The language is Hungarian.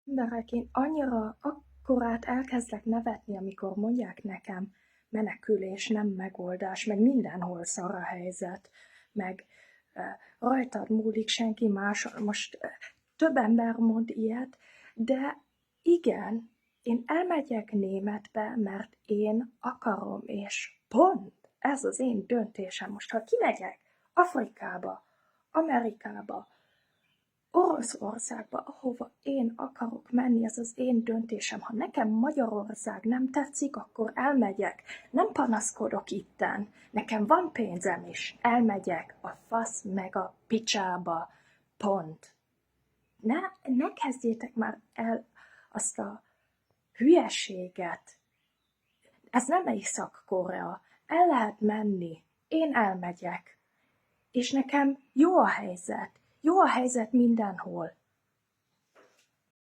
Emberek, én annyira akkorát elkezdek nevetni, amikor mondják nekem, menekülés nem megoldás, meg mindenhol szar a helyzet, meg rajtad múlik senki más. Most több ember mond ilyet, de igen, én elmegyek németbe, mert én akarom, és pont ez az én döntésem. Most, ha kimegyek Afrikába, Amerikába, Oroszországba, ahova én akarok menni, ez az én döntésem. Ha nekem Magyarország nem tetszik, akkor elmegyek. Nem panaszkodok itten. Nekem van pénzem is. Elmegyek a fasz meg a picsába. Pont. Ne kezdjétek már el azt a hülyeséget. Ez nem Észak-Korea. El lehet menni. Én elmegyek. És nekem jó a helyzet. Jó a helyzet mindenhol.